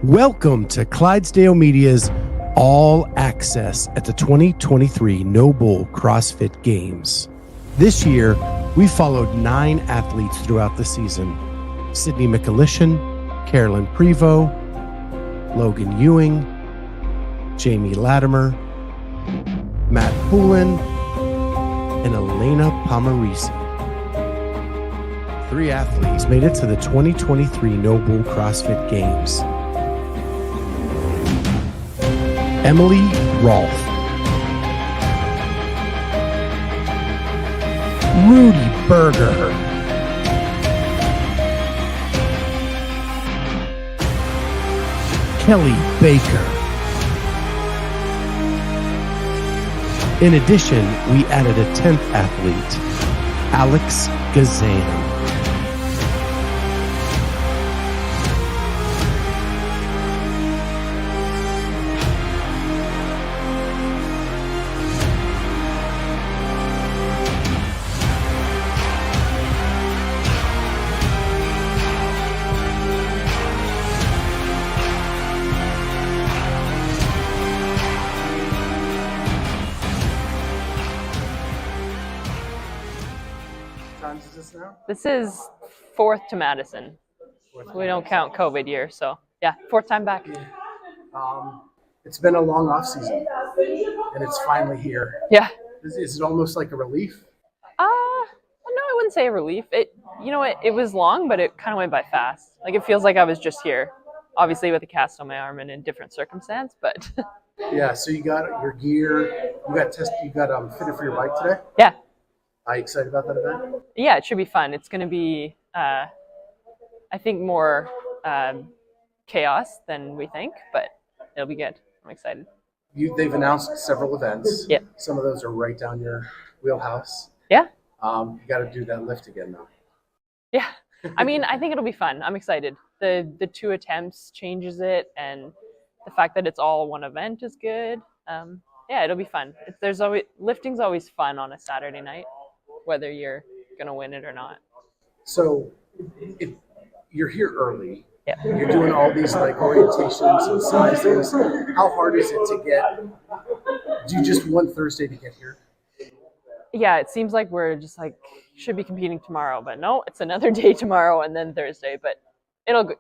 Welcome to Clydesdale Media's All Access at the 2023 NOBULL CrossFit Games. This year, we followed 9 athletes throughout the season. Sydney McAlishan, Carolyn Prevost, Logan Ewing, Jamie Latimer, Matt Poulin, and Elena Pomarisi. 3 athletes made it to the 2023 NOBULL CrossFit Games. Emily Rolfe, Rudy Berger, Kelly Baker. In addition, we added a 10th athlete, Alex Gazan. This is 4th to Madison. We don't count COVID year, so yeah, 4th time back. It's been a long off season, and it's finally here. Yeah. Is it almost like a relief? No, I wouldn't say a relief. It was long, but it kind of went by fast. Like it feels like I was just here, obviously with a cast on my arm and in different circumstance, but. Yeah. So you got your gear. You got fitted for your bike today. Yeah. Are you excited about that event? Yeah, it should be fun. It's going to be, I think, more chaos than we think, but it'll be good. I'm excited. They've announced several events. Yeah. Some of those are right down your wheelhouse. Yeah. You got to do that lift again, though. Yeah. I mean, I think it'll be fun. I'm excited. The 2 attempts changes it, and the fact that it's all one event is good. Yeah, it'll be fun. Lifting's always fun on a Saturday night, whether you're gonna win it or not. So you're here early. Yeah. You're doing all these like orientations and size things. How hard is it to get? Do you just want Thursday to get here? Yeah, it seems like we're just like should be competing tomorrow, but no, it's another day tomorrow and then Thursday. But it'll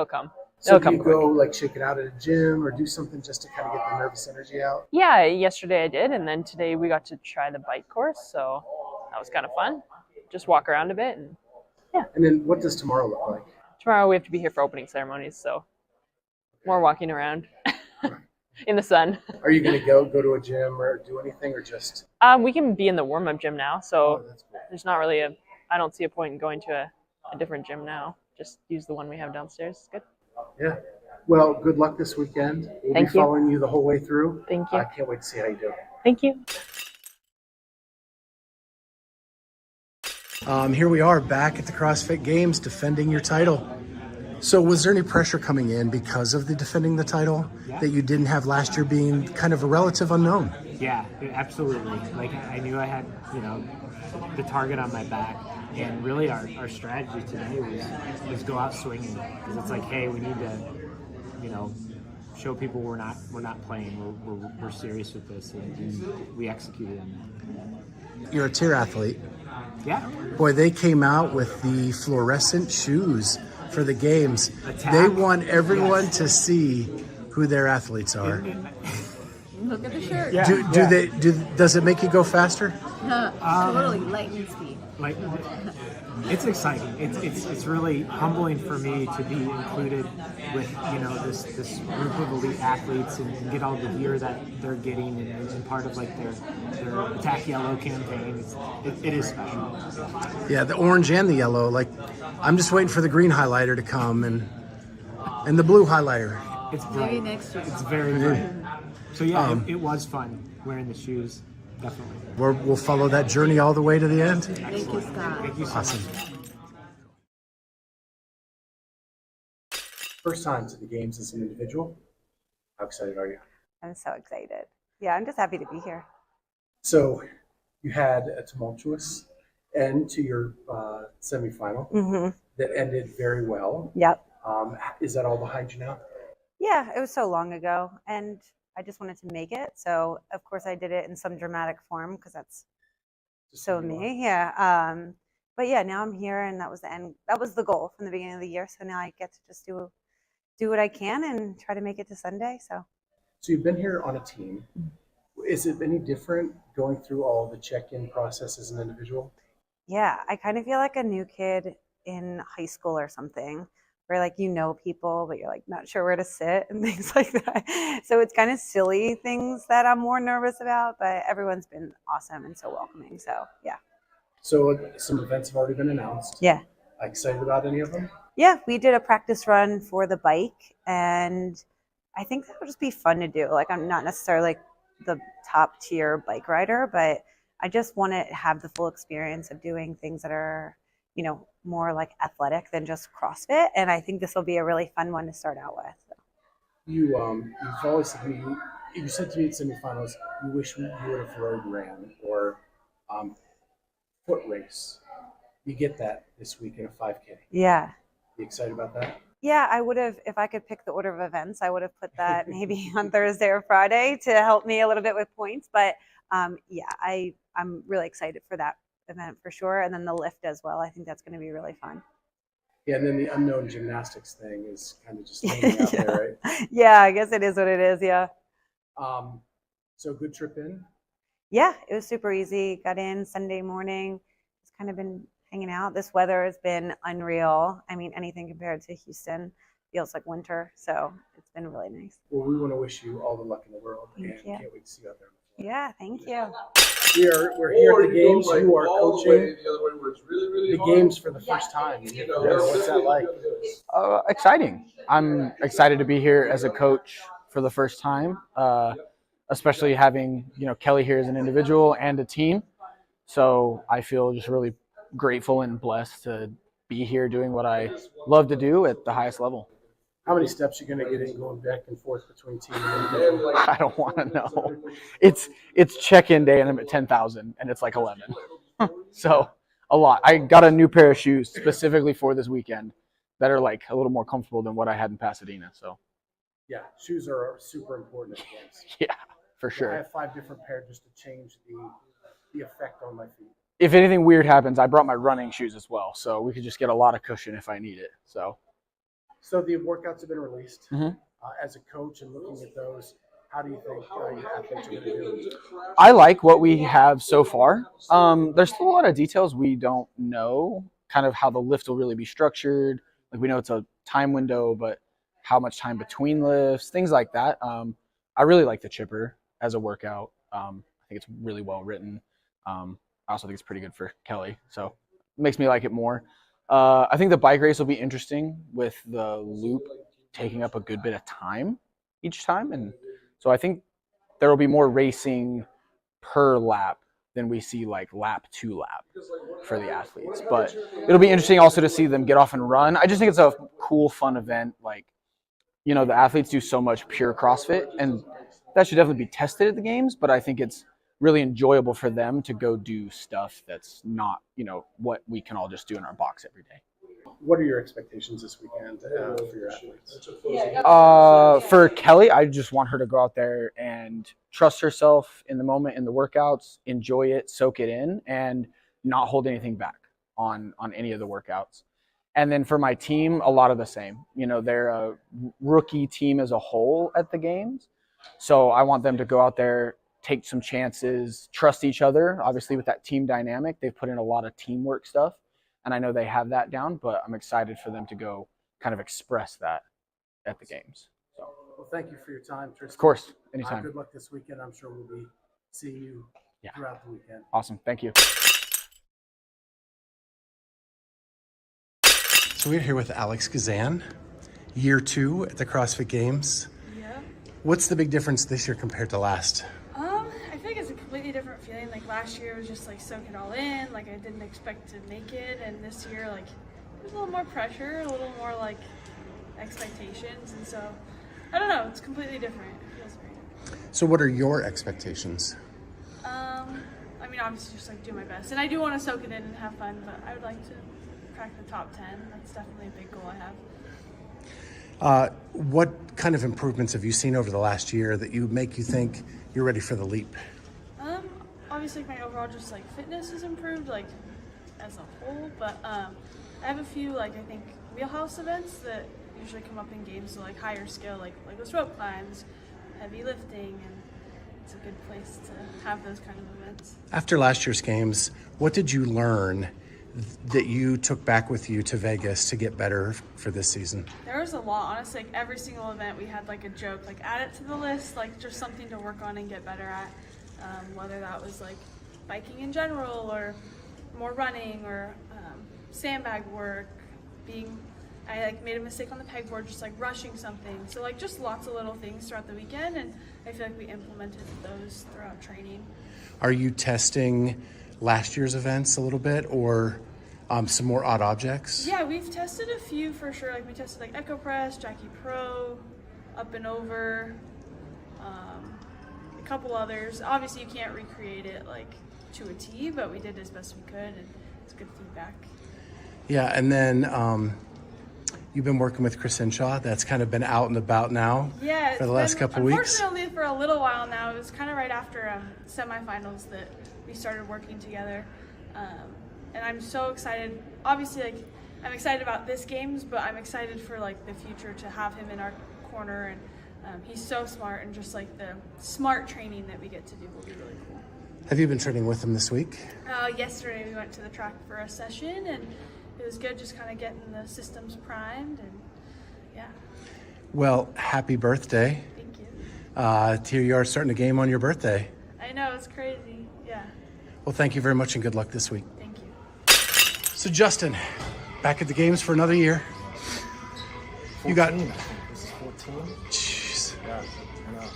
come. So do you go like shake it out at a gym or do something just to kind of get the nervous energy out? Yeah, yesterday I did, and then today we got to try the bike course, so that was kind of fun. Just walk around a bit, and yeah. And then what does tomorrow look like? Tomorrow we have to be here for opening ceremonies, so more walking around in the sun. Are you going to go to a gym or do anything, or just? We can be in the warm-up gym now, so that's cool. There's not really I don't see a point in going to a different gym now. Just use the one we have downstairs. It's good. Yeah. Well, good luck this weekend. We'll be following you the whole way through. Thank you. I can't wait to see how you do. Thank you. Here we are back at the CrossFit Games defending your title. So was there any pressure coming in because of the defending the title that you didn't have last year being kind of a relative unknown? Yeah, absolutely. Like I knew I had, the target on my back. And really our strategy today was go out swinging, because it's like, hey, we need to, show people we're not playing. We're serious with this, and we executed on that. You're a tier athlete. Yeah. Boy, they came out with the fluorescent shoes for the games. Attack. They want everyone to see who their athletes are. Look at the shirt. Yeah. Does it make you go faster? Totally, lightning speed. Like, it's exciting. It's really humbling for me to be included with this group of elite athletes and get all the gear that they're getting and part of like their Attack Yellow campaign. It is special. Yeah, the orange and the yellow. Like, I'm just waiting for the green highlighter to come and the blue highlighter. It's bright. Maybe next year. It's very bright. So yeah, it was fun wearing the shoes. Definitely. We'll follow that journey all the way to the end. Thank you, Scott. Thank you so Awesome. much. First time to the games as an individual. How excited are you? I'm so excited. Yeah, I'm just happy to be here. So you had a tumultuous end to your semifinal that ended very well. Yep. Is that all behind you now? Yeah, it was so long ago, and I just wanted to make it. So of course I did it in some dramatic form because that's Just so who you are. me. Yeah. But yeah, now I'm here, and that was the end. That was the goal from the beginning of the year. So now I get to just do what I can and try to make it to Sunday. So So you've been here on a team. Is it any different going through all the check-in process as an individual? yeah, I kind of feel like a new kid in high school or something, where like you know people, but you're like not sure where to sit and things like that. So it's kind of silly things that I'm more nervous about, but everyone's been awesome and so welcoming. So yeah. So some events have already been announced. Yeah. Excited about any of them? Yeah, we did a practice run for the bike, and I think that would just be fun to do. Like, I'm not necessarily like the top tier bike rider, but I just want to have the full experience of doing things that are, more like athletic than just CrossFit. And I think this will be a really fun one to start out with. So. You've always said to me, you said to me at semifinals, you wish you would have road ran or foot race. You get that this week in a 5K. Yeah. You excited about that? Yeah, I would have, if I could pick the order of events, I would have put that maybe on Thursday or Friday to help me a little bit with points. But yeah, I'm really excited for that event for sure. And then the lift as well. I think that's going to be really fun. Yeah, and then the unknown gymnastics thing is kind of just hanging out Yeah. there, right? Yeah, I guess it is what it is. Yeah. So good trip in? Yeah, it was super easy. Got in Sunday morning. Just kind of been hanging out. This weather has been unreal. I mean, anything compared to Houston feels like winter. So it's been really nice. Well, we want to wish you all the luck in the world, Thank and you. can't wait to see you out there. Yeah, thank you. We're here at the games. You are coaching the games for the first time. What's that like? Exciting. I'm excited to be here as a coach for the first time, especially having Kelly here as an individual and a team. So I feel just really grateful and blessed to be here doing what I love to do at the highest level. How many steps are you going to get in going back and forth between team and individual? I don't want to know. It's check-in day and I'm at 10,000 and it's like 11. So a lot. I got a new pair of shoes specifically for this weekend that are like a little more comfortable than what I had in Pasadena. So Yeah, shoes are super important at games. yeah, for I sure. have 5 different pairs just to change the effect on my feet. If anything weird happens, I brought my running shoes as well. So we could just get a lot of cushion if I need it. So the workouts have been released. Mhm. As a coach and looking at those, how do you think your athletes are going to do? I like what we have so far. There's still a lot of details we don't know, kind of how the lift will really be structured. Like we know it's a time window, but how much time between lifts, things like that. I really like the chipper as a workout. I think it's really well written. I also think it's pretty good for Kelly, so it makes me like it more. I think the bike race will be interesting with the loop taking up a good bit of time each time. And so I think there will be more racing per lap than we see like lap to lap for the athletes. But it'll be interesting also to see them get off and run. I just think it's a cool, fun event. Like, the athletes do so much pure CrossFit, and that should definitely be tested at the games. But I think it's really enjoyable for them to go do stuff that's not, what we can all just do in our box every day. What are your expectations this weekend for your athletes? For Kelly, I just want her to go out there and trust herself in the moment, in the workouts, enjoy it, soak it in, and not hold anything back on any of the workouts. And then for my team, a lot of the same. They're a rookie team as a whole at the games. So I want them to go out there, take some chances, trust each other. Obviously, with that team dynamic, they've put in a lot of teamwork stuff. And I know they have that down, but I'm excited for them to go kind of express that at the games. So, Well, thank you for your time, Tristan. of course, anytime. Good luck this weekend. I'm sure we'll be seeing you throughout the weekend. Awesome. Thank you. So we're here with Alex Kazan, year 2 at the CrossFit Games. Yeah. What's the big difference this year compared to last? I feel like it's a completely different feeling. Like last year was just like soak it all in. Like I didn't expect to make it, and this year like there's a little more pressure, a little more like expectations, and so I don't know. It's completely different. It feels great. So what are your expectations? I mean, obviously just like do my best, and I do want to soak it in and have fun, but I would like to crack the top 10. That's definitely a big goal I have. What kind of improvements have you seen over the last year that you think you're ready for the leap? Obviously my overall just like fitness has improved like as a whole, but I have a few like I think wheelhouse events that usually come up in games, so like higher skill, like those rope climbs, heavy lifting, and it's a good place to have those kind of events. After last year's games, what did you learn that you took back with you to Vegas to get better for this season? There was a lot, honestly. Like every single event we had like a joke, like add it to the list, like just something to work on and get better at. Whether that was like biking in general or more running or sandbag work, I like made a mistake on the pegboard, just like rushing something. So like just lots of little things throughout the weekend, and I feel like we implemented those throughout training. Are you testing last year's events a little bit, or some more odd objects? Yeah, we've tested a few for sure. Like we tested like Echo Press, Jackie Pro, up and over, a couple others. Obviously you can't recreate it like to a T, but we did as best we could, and it's good feedback. Yeah, and then you've been working with Chris Hinshaw. That's kind of been out and about now for the last couple weeks. Unfortunately, for a little while now. It was kind of right after semifinals that we started working together, and I'm so excited. Obviously, like I'm excited about this games, but I'm excited for like the future to have him in our corner, and he's so smart, and just like the smart training that we get to do will be really cool. Have you been training with him this week? Yesterday we went to the track for a session, and it was good just kind of getting the systems primed, and yeah. Well, happy birthday. Thank you. Here you are starting a game on your birthday. I know, it's crazy. Yeah. Well, thank you very much and good luck this week. Thank you. So Justin, back at the games for another year. 14, You got, I think this is 14. jeez. Yeah, I know.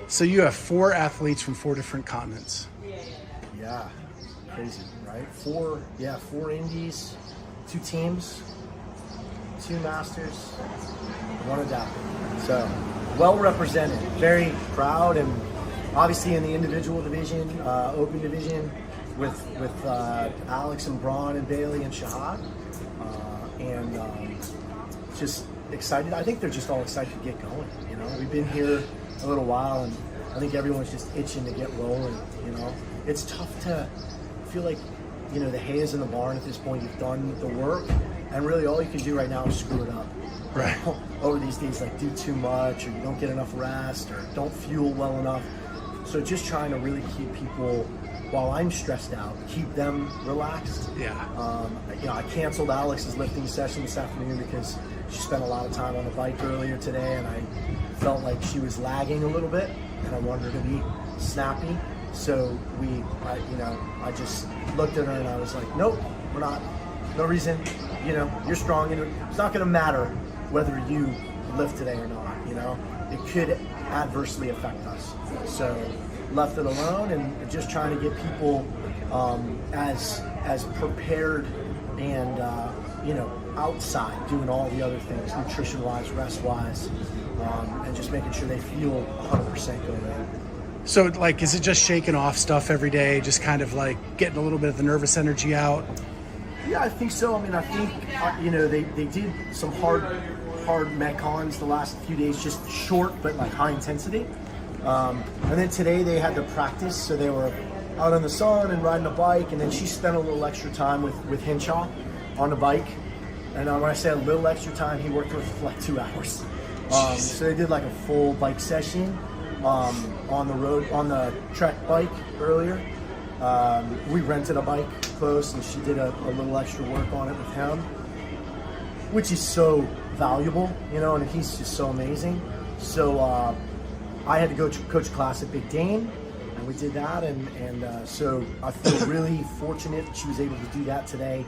So you have 4 athletes from 4 different continents. Yeah, crazy, right? 4 indies, 2 teams, 2 masters, 1 adaptive. So well represented, very proud, and obviously in the individual division, open division, with Alex and Braun and Bailey and Shahad, and just excited. I think they're just all excited to get going. You know, we've been here a little while, and I think everyone's just itching to get rolling. You know, it's tough to feel like, you know, the hay is in the barn at this point. You've done the work, and really all you can do right now is screw it up. Right. Over these days, like do too much, or you don't get enough rest, or don't fuel well enough. So just trying to really keep people, while I'm stressed out, keep them relaxed. Yeah. You know, I canceled Alex's lifting session this afternoon because she spent a lot of time on the bike earlier today, and I felt like she was lagging a little bit, and I wanted her to be snappy. So I just looked at her and I was like, nope, we're not. No reason. You know, you're strong, and it's not going to matter whether you lift today or not. You know, it could adversely affect us. So left it alone, and just trying to get people as prepared and you know, outside doing all the other things, nutrition-wise, rest-wise, and just making sure they feel 100% going in. So, like, is it just shaking off stuff every day, just kind of like getting a little bit of the nervous energy out? Yeah, I think so. I mean, I think, you know, they did some hard metcons the last few days, just short but like high intensity. And then today they had to practice, so they were out in the sun and riding a bike, and then she spent a little extra time with Hinshaw on the bike. And when I say a little extra time, he worked with for like 2 hours. So they did like a full bike session on the road, on the Trek bike earlier. We rented a bike close, and she did a little extra work on it with him, which is so valuable, you know, and he's just so amazing. So I had to go coach a class at Big Dane, and we did that, and so I feel really fortunate that she was able to do that today.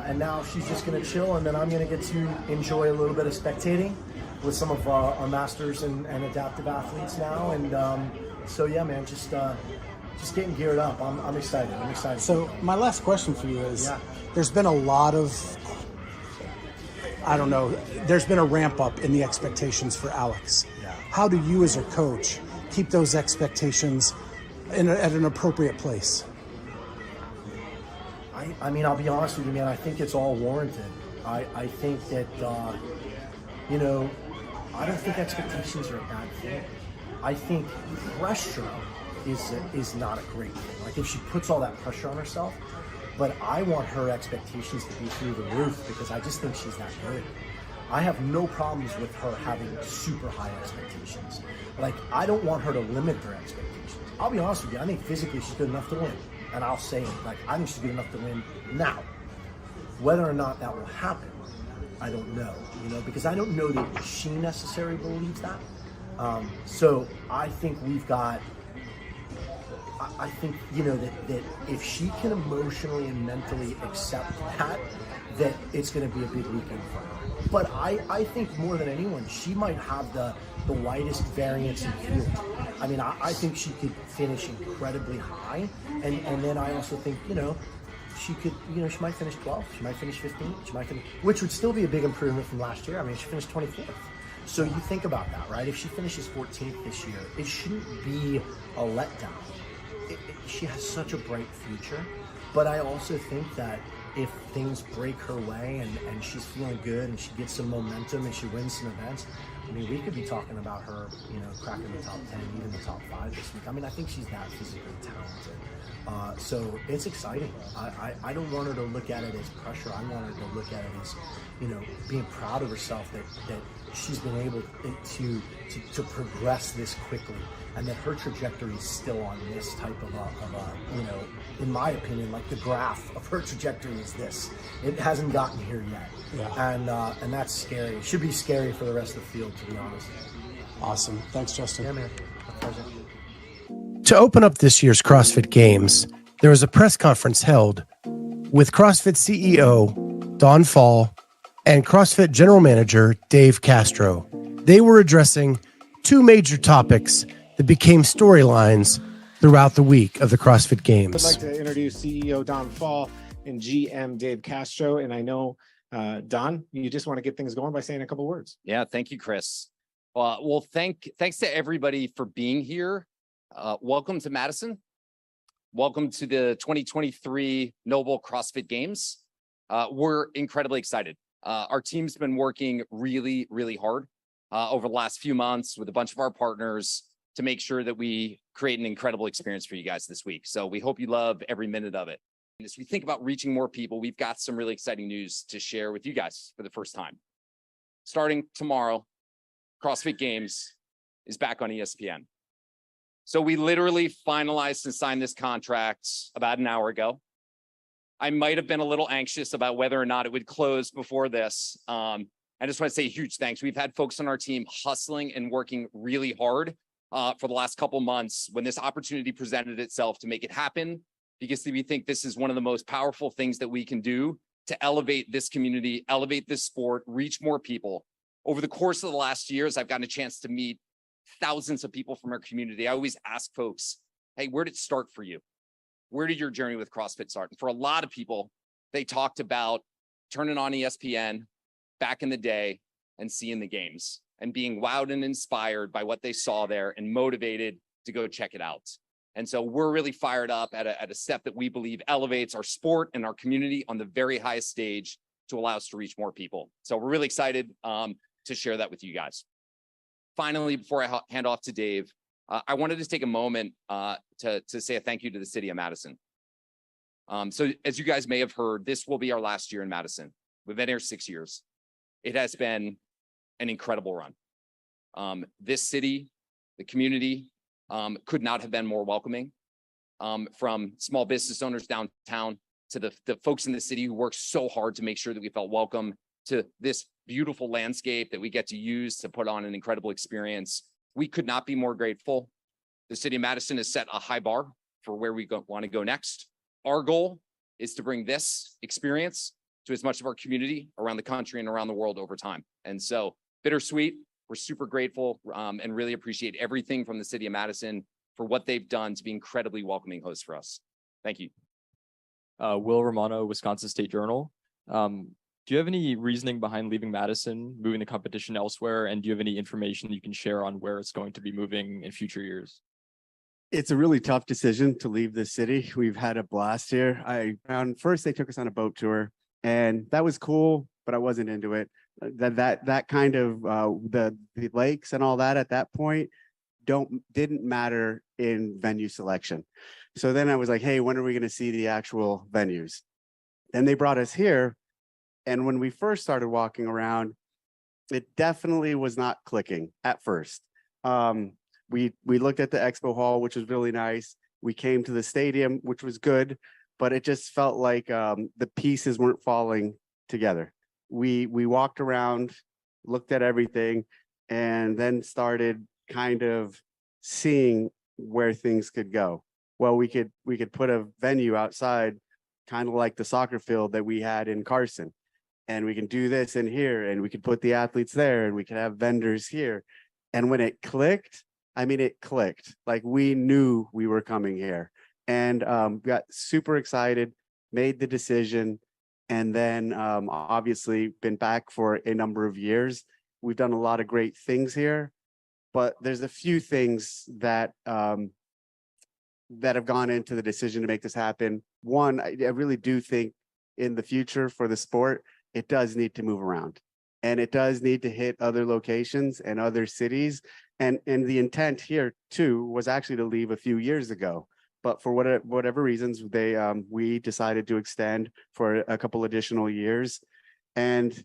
And now she's just going to chill, and then I'm going to get to enjoy a little bit of spectating with some of our masters and adaptive athletes now. And so yeah, man, just getting geared up. I'm excited. So my last question for you is, there's been a lot of, there's been a ramp up in the expectations for Alex. Yeah. How do you as a coach keep those expectations at an appropriate place? I mean, I'll be honest with you, man, I think it's all warranted. I think that, you know, I don't think expectations are a bad thing. I think pressure is not a great thing. Like if she puts all that pressure on herself, but I want her expectations to be through the roof because I just think she's that good. I have no problems with her having super high expectations. Like, I don't want her to limit her expectations. I'll be honest with you, I think physically she's good enough to win. And I'll say it, like, I think she's good enough to win now. Whether or not that will happen, I don't know, because I don't know that she necessarily believes that. So I think we've got, I think, that if she can emotionally and mentally accept that it's going to be a big weekend for her. But I think more than anyone, she might have the widest variance in field. I mean, I think she could finish incredibly high. And then I also think, she could, she might finish 12th, she might finish 15th, she might finish, which would still be a big improvement from last year. I mean, she finished 24th. So you think about that, right? If she finishes 14th this year, it shouldn't be a letdown. She has such a bright future, but I also think that if things break her way and she's feeling good and she gets some momentum and she wins some events, I mean, we could be talking about her, cracking the top 10, even the top 5 this week. I mean, I think she's that physically talented. So it's exciting. I don't want her to look at it as pressure. I want her to look at it as, being proud of herself that she's been able to progress this quickly, and that her trajectory is still on this type of a, in my opinion, like the graph of her trajectory is this. It hasn't gotten here yet. Yeah. And that's scary. It should be scary for the rest of the field, to be honest. Awesome. Thanks, Justin. Yeah, man. My pleasure. To open up this year's CrossFit Games, there was a press conference held with CrossFit CEO Don Fall and CrossFit General Manager Dave Castro. They were addressing two major topics that became storylines throughout the week of the CrossFit Games. I'd like to introduce CEO Don Fall and GM Dave Castro. And I know, Don, you just want to get things going by saying a couple words. Yeah, thank you, Chris. Well, thanks to everybody for being here. Welcome to Madison. Welcome to the 2023 NOBULL CrossFit Games. We're incredibly excited. Our team's been working really, really hard over the last few months with a bunch of our partners to make sure that we create an incredible experience for you guys this week. So we hope you love every minute of it. And as we think about reaching more people, we've got some really exciting news to share with you guys for the first time. Starting tomorrow, CrossFit Games is back on ESPN. So we literally finalized and signed this contract about an hour ago. I might have been a little anxious about whether or not it would close before this. I just want to say a huge thanks. We've had folks on our team hustling and working really hard for the last couple months when this opportunity presented itself to make it happen, because we think this is one of the most powerful things that we can do to elevate this community, elevate this sport, reach more people. Over the course of the last years, I've gotten a chance to meet thousands of people from our community. I always ask folks, hey, where did it start for you? Where did your journey with CrossFit start? And for a lot of people, they talked about turning on ESPN back in the day and seeing the games and being wowed and inspired by what they saw there and motivated to go check it out. And so we're really fired up at a step that we believe elevates our sport and our community on the very highest stage to allow us to reach more people. So we're really excited to share that with you guys. Finally, before I hand off to Dave, I wanted to take a moment to say a thank you to the city of Madison. So as you guys may have heard, this will be our last year in Madison. We've been here 6 years. It has been an incredible run. This city, the community, could not have been more welcoming. From small business owners downtown to the folks in the city who worked so hard to make sure that we felt welcome, to this beautiful landscape that we get to use to put on an incredible experience. We could not be more grateful. The city of Madison has set a high bar for where we want to go next. Our goal is to bring this experience to as much of our community around the country and around the world over time. And so bittersweet, we're super grateful and really appreciate everything from the city of Madison for what they've done to be incredibly welcoming hosts for us. Thank you. Will Romano, Wisconsin State Journal. Do you have any reasoning behind leaving Madison, moving the competition elsewhere? And do you have any information you can share on where it's going to be moving in future years? It's a really tough decision to leave the city. We've had a blast here. First they took us on a boat tour, and that was cool, but I wasn't into it. That kind of the lakes and all that at that point didn't matter in venue selection. So then I was like, hey, when are we going to see the actual venues? Then they brought us here, and when we first started walking around, it definitely was not clicking at first. We looked at the expo hall, which was really nice. We came to the stadium, which was good, but it just felt like the pieces weren't falling together. We walked around, looked at everything, and then started kind of seeing where things could go. Well, we could put a venue outside, kind of like the soccer field that we had in Carson, and we can do this in here, and we could put the athletes there, and we could have vendors here. And when it clicked, I mean, it clicked. Like, we knew we were coming here, and got super excited, made the decision, and then obviously been back for a number of years. We've done a lot of great things here, but there's a few things that that have gone into the decision to make this happen. One, I really do think in the future for the sport, it does need to move around, and it does need to hit other locations and other cities. And the intent here too was actually to leave a few years ago, but for whatever reasons, we decided to extend for a couple additional years. And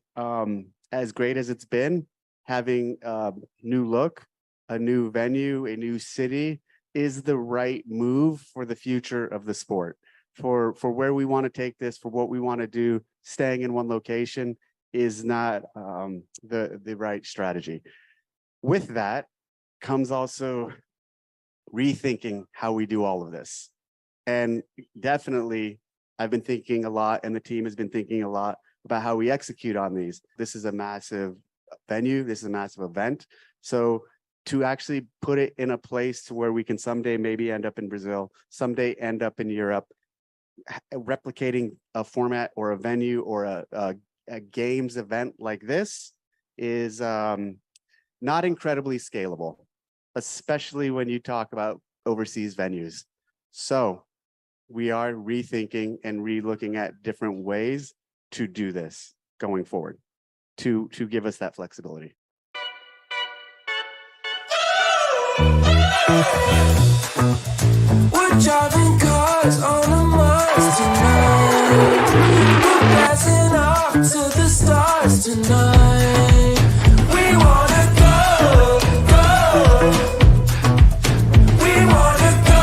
as great as it's been, having a new look, a new venue, a new city is the right move for the future of the sport. For where we want to take this, for what we want to do, staying in one location is not the right strategy. With that comes also rethinking how we do all of this. And definitely, I've been thinking a lot, and the team has been thinking a lot about how we execute on these. This is a massive venue. This is a massive event. So to actually put it in a place to where we can someday maybe end up in Brazil, someday end up in Europe, replicating a format or a venue or a games event like this is not incredibly scalable, especially when you talk about overseas venues. So we are rethinking and re-looking at different ways to do this going forward, to give us that flexibility. We're driving cars on a Mars tonight. We're passing off to the stars tonight. We wanna go, go. We wanna go,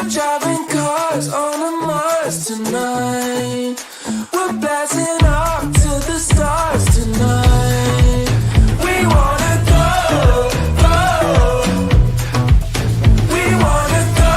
driving cars on a Mars tonight. We're blasting off to the stars tonight. We wanna go, go. We wanna go,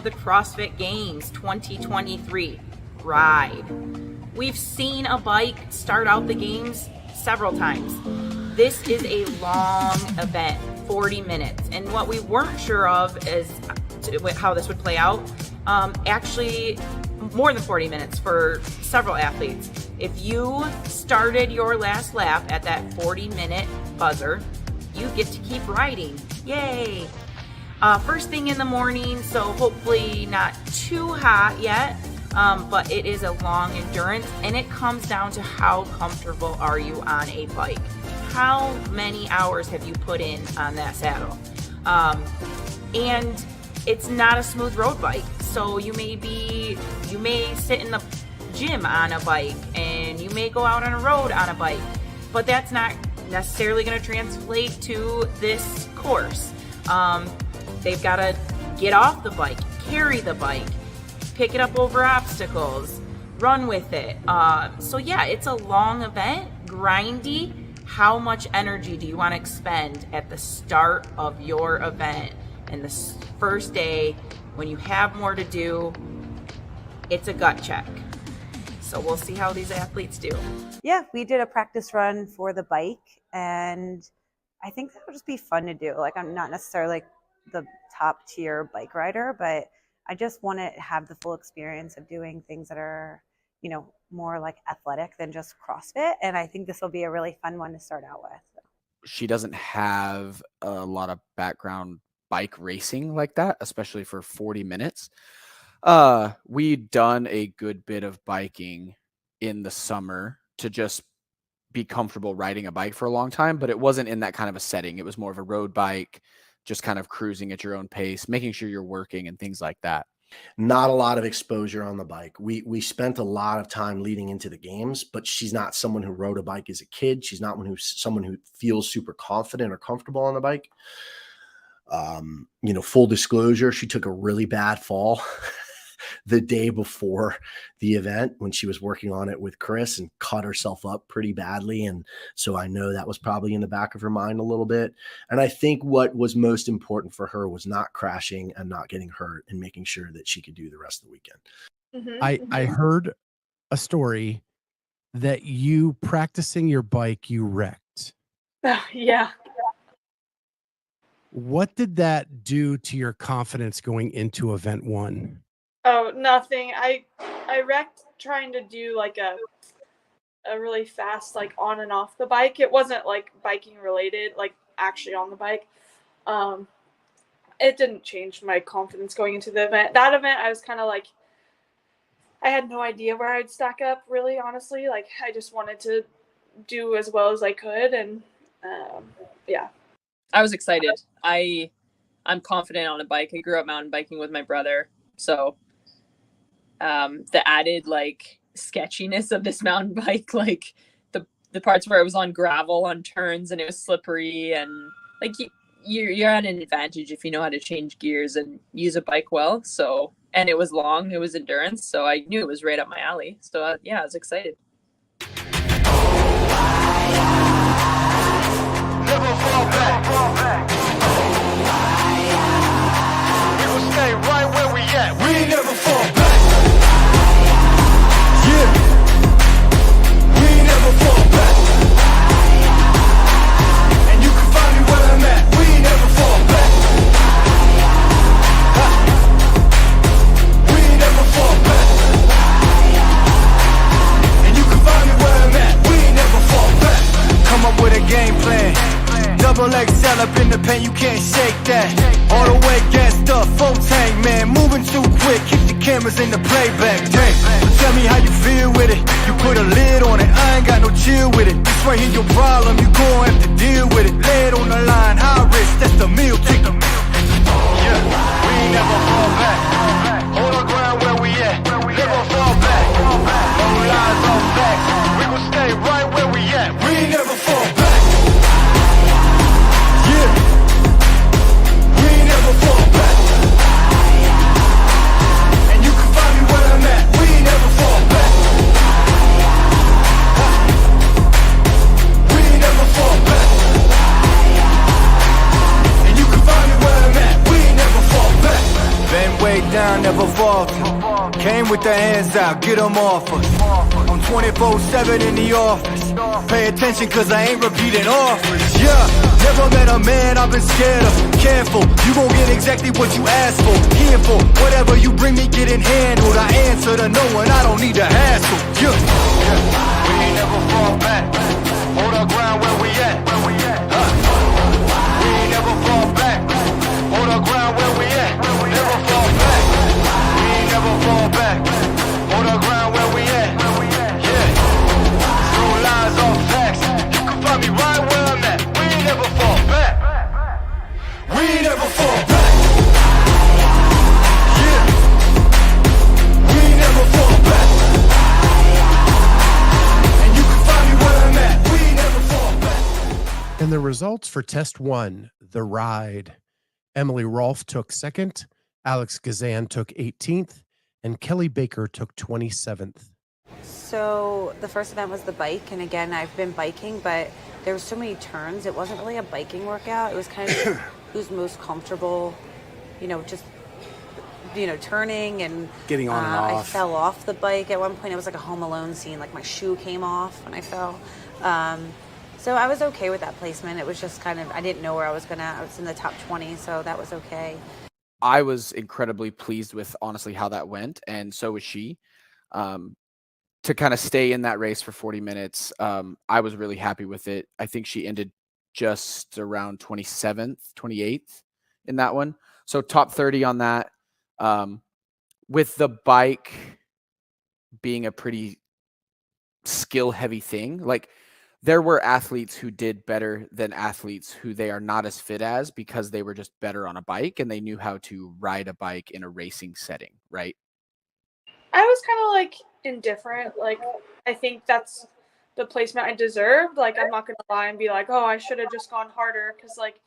of the CrossFit Games 2023, Ride. We've seen a bike start out the games several times. This is a long event, 40 minutes. And what we weren't sure of is how this would play out. Actually, more than 40 minutes for several athletes. If you started your last lap at that 40-minute buzzer, you get to keep riding. Yay! First thing in the morning, so hopefully not too hot yet, but it is a long endurance, and it comes down to how comfortable are you on a bike. How many hours have you put in on that saddle? And it's not a smooth road bike, so you may sit in the gym on a bike, and you may go out on a road on a bike, but that's not necessarily going to translate to this course. They've got to get off the bike, carry the bike, pick it up over obstacles, run with it. So yeah, it's a long event, grindy. How much energy do you want to expend at the start of your event? And the first day, when you have more to do, it's a gut check. So we'll see how these athletes do. Yeah, we did a practice run for the bike, and I think that would just be fun to do. Like, I'm not necessarily the top tier bike rider, but I just want to have the full experience of doing things that are, you know, more like athletic than just CrossFit. And I think this will be a really fun one to start out with. She doesn't have a lot of background bike racing like that, especially for 40 minutes. We'd done a good bit of biking in the summer to just be comfortable riding a bike for a long time, but it wasn't in that kind of a setting. It was more of a road bike, just kind of cruising at your own pace, making sure you're working and things like that. Not a lot of exposure on the bike. We spent a lot of time leading into the games, but she's not someone who rode a bike as a kid. She's not someone who feels super confident or comfortable on the bike. You know, full disclosure, she took a really bad fall the day before the event when she was working on it with Chris and cut herself up pretty badly. And so I know that was probably in the back of her mind a little bit. And I think what was most important for her was not crashing and not getting hurt and making sure that she could do the rest of the weekend. I heard a story that you practicing your bike, you wrecked. Yeah. What did that do to your confidence going into event one? Oh, nothing. I wrecked trying to do like a really fast, like on and off the bike. It wasn't like biking related, like actually on the bike. It didn't change my confidence going into the event. That event, I was kind of like, I had no idea where I'd stack up, really, honestly. Like, I just wanted to do as well as I could. And yeah. I was excited. I'm confident on a bike. I grew up mountain biking with my brother. So the added like sketchiness of this mountain bike, like the parts where it was on gravel, on turns, and it was slippery, and like you're at an advantage if you know how to change gears and use a bike well. So, and it was long, it was endurance, so I knew it was right up my alley. So yeah, I was excited. Never fall back. We will stay right where we at. We never fall back. Yeah. We never fall back. And you can find me where I'm at. We never fall back. We never fall back. And you can find me where I'm at. We never fall back. Come up with a game plan. Double XL up in the pen, you can't shake that. All the way gassed up, full tank, man. Moving too quick, keep the cameras in the playback. Dang, tell me how you feel with it. You put a lid on it, I ain't got no chill with it. This right here your problem, you gon' have to deal with it. Lay it on the line, high risk, that's the meal ticket. Yeah, we ain't never fall back. Hold our ground where we at, never fall back. No lies, no facts, we gon' stay right where we at. We ain't never fall back. Down with the hands out, get them off us. I'm 24/7 in the office. Pay attention cause I ain't repeating offers. Yeah, never met a man I've been scared of. Careful, you gon' get exactly what you asked for. Here for whatever you bring me, getting handled. I answer to no one, I don't need to hassle. Yeah, we ain't never fall back. Hold our ground where we at. We ain't never fall back. Hold our ground where we at. Never fall back. We ain't never fall back. Hold our ground where we at. Yeah. No lies, all facts. You can find me right where I'm at. We ain't never fall back. We ain't never fall back. Yeah. We ain't never fall back. And you can find me where I'm at. We ain't never fall back. And the results for test 1, the ride. Emily Rolfe took 2nd, Alex Gazan took 18th, and Kelly Baker took 27th. So the first event was the bike, and again, I've been biking, but there were so many turns. It wasn't really a biking workout. It was kind of who's most comfortable, just turning and Getting on and off. I fell off the bike at one point. It was like a Home Alone scene, like my shoe came off when I fell. So I was okay with that placement. It was just kind of, I didn't know where I was in the top 20, so that was okay. I was incredibly pleased with honestly how that went, and so was she. To kind of stay in that race for 40 minutes, I was really happy with it. I think she ended just around 27th, 28th in that one. So top 30 on that. With the bike being a pretty skill heavy thing, like there were athletes who did better than athletes who they are not as fit as because they were just better on a bike and they knew how to ride a bike in a racing setting, right? I was kind of like indifferent. Like, I think that's the placement I deserved. Like, I'm not going to lie and be like, oh, I should have just gone harder. Because, like,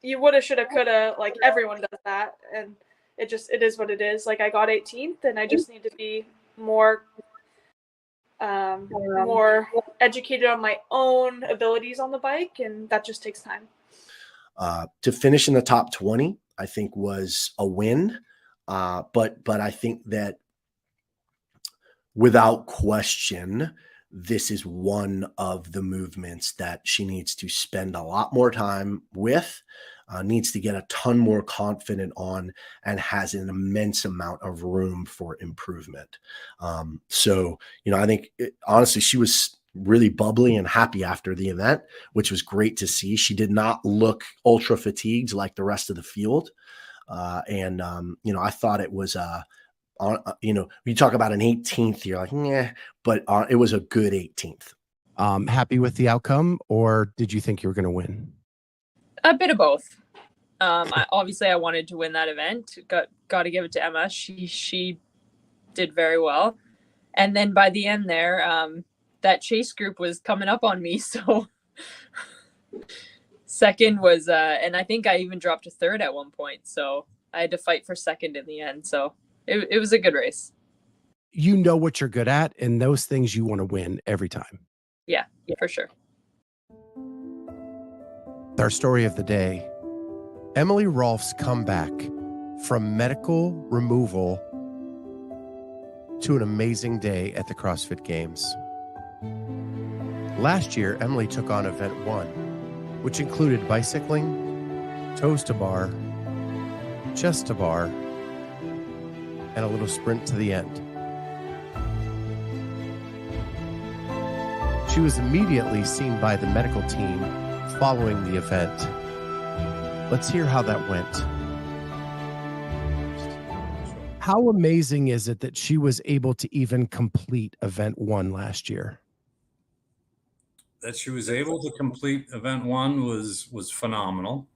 you woulda, shoulda, coulda. Like, everyone does that. And it is what it is. Like, I got 18th and I just need to be more educated on my own abilities on the bike. And that just takes time. To finish in the top 20, I think was a win. But I think that without question, this is one of the movements that she needs to spend a lot more time with, needs to get a ton more confident on, and has an immense amount of room for improvement. So, I think honestly, she was really bubbly and happy after the event, which was great to see. She did not look ultra fatigued like the rest of the field. I thought it was, you talk about an 18th, you're like, yeah, but it was a good 18th. Happy with the outcome, or did you think you were going to win? A bit of both. Obviously, I wanted to win that event. Got to give it to Emma. She did very well. And then by the end there, that chase group was coming up on me. So second was, and I think I even dropped to third at one point. So I had to fight for second in the end. So it was a good race. You know what you're good at, and those things you want to win every time. Yeah, for sure. Our story of the day, Emily Rolfe's comeback from medical removal to an amazing day at the CrossFit Games. Last year, Emily took on event 1, which included bicycling, toes to bar, chest to bar, and a little sprint to the end. She was immediately seen by the medical team following the event. Let's hear how that went. How amazing is it that she was able to even complete event 1 last year? That she was able to complete event 1 was phenomenal.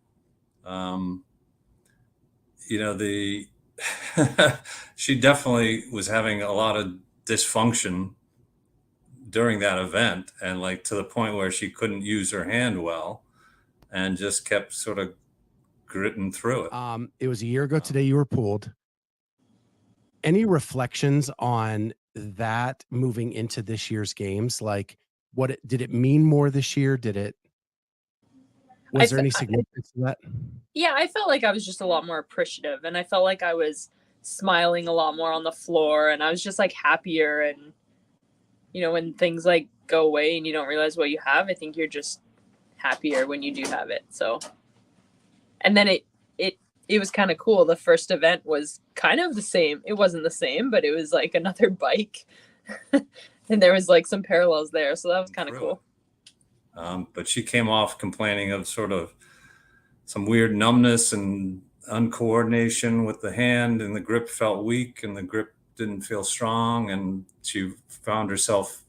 She definitely was having a lot of dysfunction during that event, and like to the point where she couldn't use her hand well and just kept sort of gritting through it. It was a year ago today you were pulled. Any reflections on that moving into this year's games? Like, did it mean more this year? Was there any significance to that? Yeah, I felt like I was just a lot more appreciative, and I felt like I was smiling a lot more on the floor, and I was just like happier. And when things like go away and you don't realize what you have, I think you're just happier when you do have it. So, and then it was kind of cool. The first event was kind of the same. It wasn't the same, but it was like another bike. And there was like some parallels there. So that was kind of cool. But she came off complaining of sort of some weird numbness and uncoordination with the hand, and the grip felt weak and the grip didn't feel strong. And she found herself,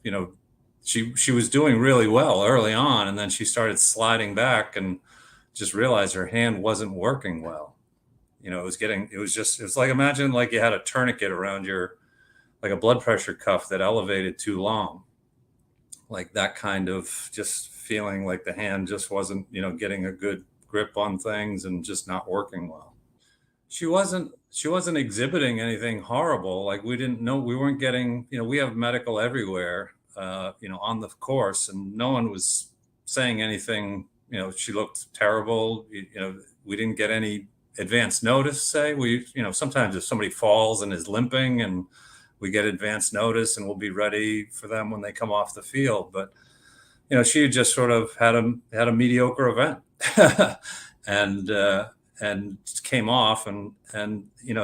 she was doing really well early on, and then she started sliding back and just realized her hand wasn't working well. It was like, imagine like you had a tourniquet around like a blood pressure cuff that elevated too long. Like that kind of just feeling like the hand just wasn't, getting a good grip on things and just not working well. She wasn't exhibiting anything horrible. Like we weren't getting, we have medical everywhere, on the course, and no one was saying anything, she looked terrible. We didn't get any advance notice, say. Sometimes if somebody falls and is limping, and we get advance notice and we'll be ready for them when they come off the field. But, she just sort of had a mediocre event and came off and,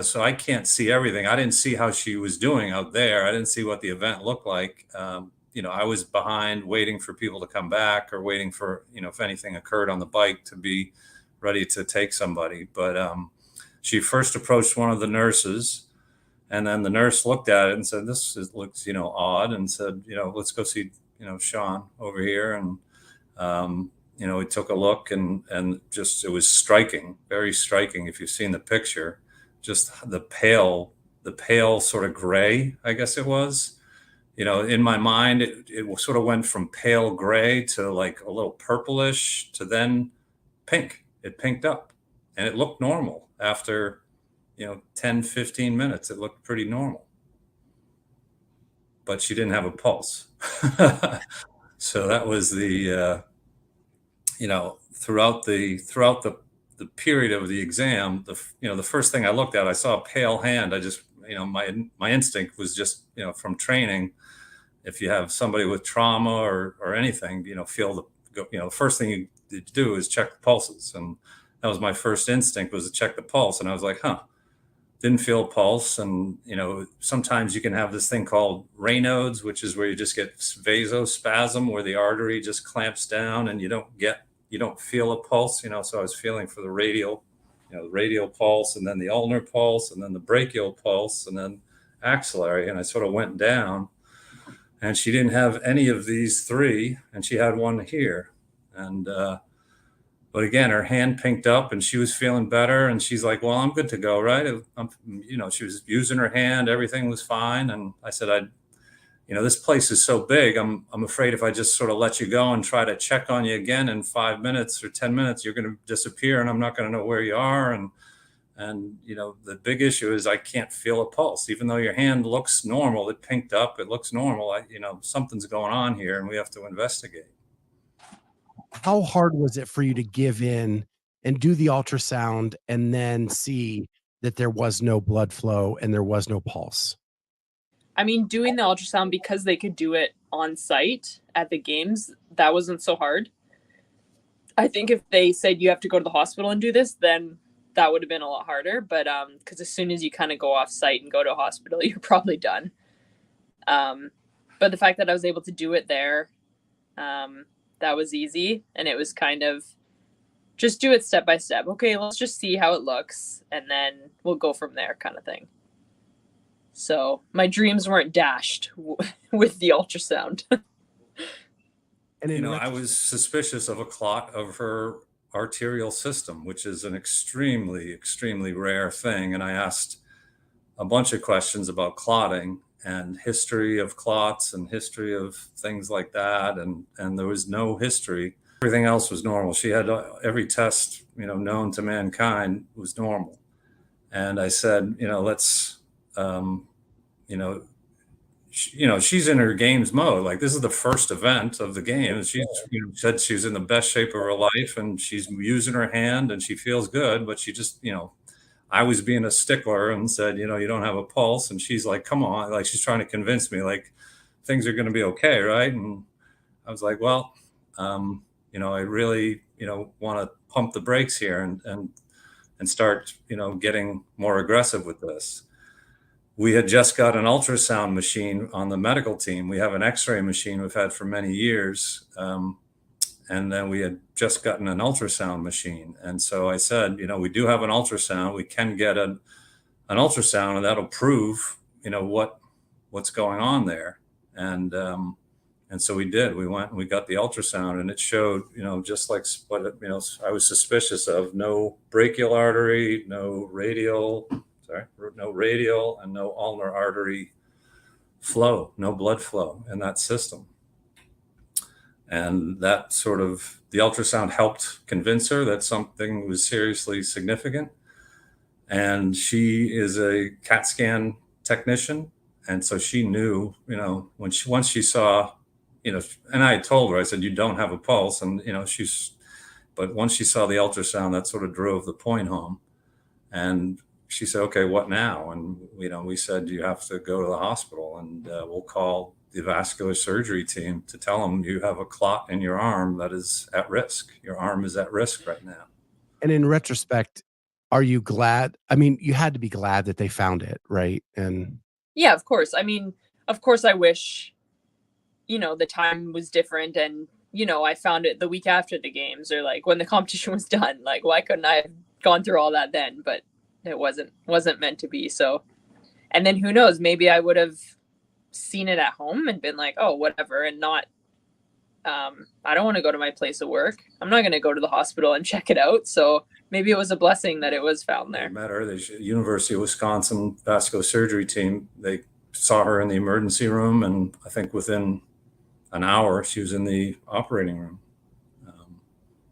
so I can't see everything. I didn't see how she was doing out there. I didn't see what the event looked like. I was behind waiting for people to come back, or waiting for, if anything occurred on the bike, to be ready to take somebody. But she first approached one of the nurses, and then the nurse looked at it and said, looks, odd, and said, let's go see, Sean over here. And, we took a look, and just, it was striking, very striking. If you've seen the picture, just the pale sort of gray, I guess it was. In my mind, it sort of went from pale gray to like a little purplish to then pink. It pinked up, and it looked normal after, 10, 15 minutes. It looked pretty normal, but she didn't have a pulse. So that was the, throughout the period of the exam, the first thing I looked at, I saw a pale hand. I just, my instinct was just, from training, if you have somebody with trauma or anything, feel the first thing you do is check the pulses. And that was my first instinct, was to check the pulse. And I was like, didn't feel a pulse. And, sometimes you can have this thing called Raynaud's, which is where you just get vasospasm, where the artery just clamps down and you don't feel a pulse, so I was feeling for the radial pulse, and then the ulnar pulse, and then the brachial pulse, and then axillary. And I sort of went down, and she didn't have any of these three, and she had one here. And, but again, her hand pinked up, and she was feeling better. And she's like, well, I'm good to go, right? She was using her hand, everything was fine. And I said, this place is so big. I'm afraid if I just sort of let you go and try to check on you again in 5 minutes or 10 minutes, you're going to disappear, and I'm not going to know where you are. And the big issue is I can't feel a pulse, even though your hand looks normal. It pinked up. It looks normal. Something's going on here, and we have to investigate. How hard was it for you to give in and do the ultrasound and then see that there was no blood flow and there was no pulse? I mean, doing the ultrasound, because they could do it on site at the games, that wasn't so hard. I think if they said you have to go to the hospital and do this, then that would have been a lot harder. But because as soon as you kind of go off site and go to a hospital, you're probably done. But the fact that I was able to do it there, that was easy. And it was kind of just do it step by step. Okay, let's just see how it looks, and then we'll go from there, kind of thing. So my dreams weren't dashed with the ultrasound. And I was suspicious of a clot of her arterial system, which is an extremely, extremely rare thing. And I asked a bunch of questions about clotting and history of clots and history of things like that. And there was no history. Everything else was normal. She had every test, known to mankind was normal. And I said, let's, she's in her games mode. Like, this is the first event of the games. She said she's in the best shape of her life, and she's using her hand and she feels good, but she just, I was being a stickler and said, you know, you don't have a pulse. And she's like, come on, like she's trying to convince me, like things are going to be okay, right? And I was like, well, you know, I really, you know, want to pump the brakes here and start, you know, getting more aggressive with this. We had just got an ultrasound machine on the medical team. We have an X-ray machine we've had for many years. And then we had just gotten an ultrasound machine. And so I said, you know, we do have an ultrasound. We can get an ultrasound, and that'll prove, you know, what's going on there. And so we did. We went and we got the ultrasound, and it showed, you know, just like what, you know, I was suspicious of: no brachial artery, no radial and no ulnar artery flow, no blood flow in that system. And that sort of, the ultrasound helped convince her that something was seriously significant. And she is a CAT scan technician. And so she knew, you know, once she saw, you know, and I told her, I said, you don't have a pulse. And, you know, but once she saw the ultrasound, that sort of drove the point home. And she said, okay, what now? And, you know, we said, you have to go to the hospital, and we'll call the vascular surgery team to tell them you have a clot in your arm that is at risk. Your arm is at risk right now. And in retrospect, are you glad? I mean, you had to be glad that they found it, right? And yeah, of course. I mean, of course I wish, you know, the time was different, and, you know, I found it the week after the games, or like when the competition was done. Like, why couldn't I have gone through all that then? But it wasn't meant to be. So, and then who knows, maybe I would have seen it at home and been like, oh, whatever, and not, I don't want to go to my place of work. I'm not going to go to the hospital and check it out. So maybe it was a blessing that it was found there. It matter. The University of Wisconsin vascular surgery team, they saw her in the emergency room, and I think within an hour she was in the operating room.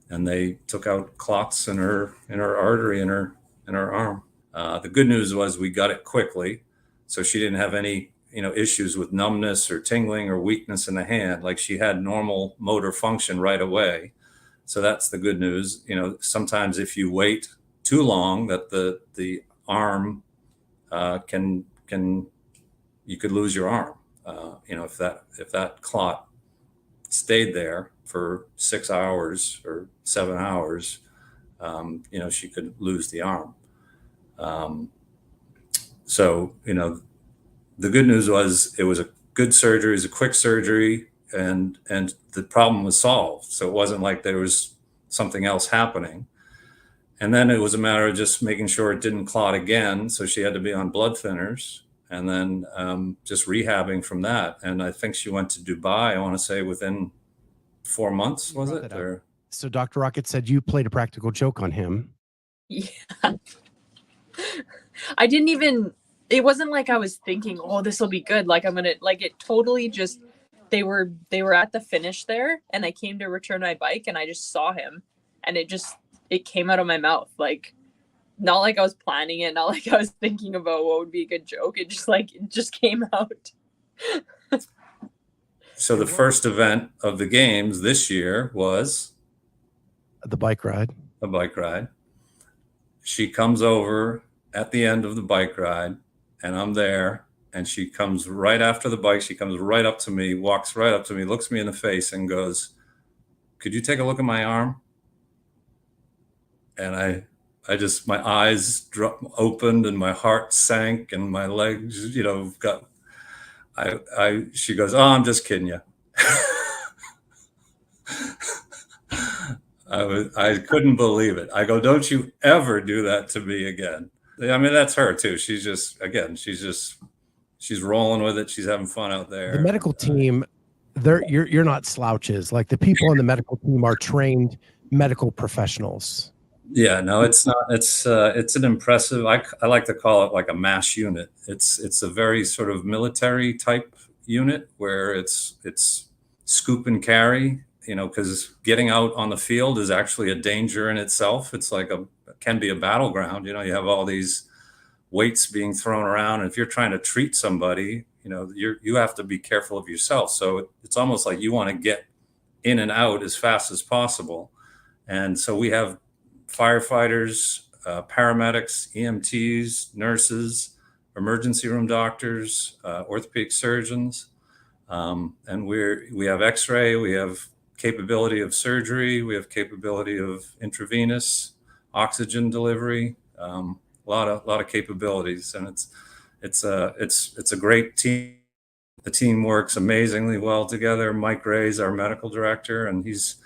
And they took out clots in her artery in her arm. The good news was we got it quickly, so she didn't have any, you know, issues with numbness or tingling or weakness in the hand. Like, she had normal motor function right away. So that's the good news. You know, sometimes if you wait too long, that the arm you could lose your arm. You know, if that clot stayed there for 6 hours or 7 hours, you know, she could lose the arm. So, you know, the good news was it was a good surgery, it was a quick surgery, and the problem was solved. So it wasn't like there was something else happening. And then it was a matter of just making sure it didn't clot again. So she had to be on blood thinners, and then just rehabbing from that. And I think she went to Dubai, I want to say within 4 months, was it? Or... So Dr. Rocket said you played a practical joke on him. Yeah. I didn't even, it wasn't like I was thinking, oh, this will be good. Like, I'm going to, like, it totally just, they were at the finish there, and I came to return my bike, and I just saw him, and it came out of my mouth. Like, not like I was planning it, not like I was thinking about what would be a good joke. It just came out. So the first event of the games this year was the bike ride. A bike ride. She comes over at the end of the bike ride, and I'm there, and she comes right after the bike. She comes right up to me, walks right up to me, looks me in the face, and goes, "Could you take a look at my arm?" And I just, my eyes opened, and my heart sank, and my legs, you know, got, she goes, "Oh, I'm just kidding you." I couldn't believe it. I go, "Don't you ever do that to me again." I mean, that's her too. She's just, again, she's rolling with it. She's having fun out there. The medical team, you're not slouches. Like, the people on the medical team are trained medical professionals. Yeah, no, it's not. It's an impressive. I like to call it like a MASH unit. It's a very sort of military type unit where it's scoop and carry. You know, because getting out on the field is actually a danger in itself. It's like can be a battleground. You know, you have all these weights being thrown around, and if you're trying to treat somebody, you know, you have to be careful of yourself. So it's almost like you want to get in and out as fast as possible. And so we have firefighters, paramedics, EMTs, nurses, emergency room doctors, orthopedic surgeons. And we have x-ray, we have capability of surgery, we have capability of intravenous oxygen delivery, a lot of capabilities. And it's a great team. The team works amazingly well together. Mike Ray's our medical director, and he's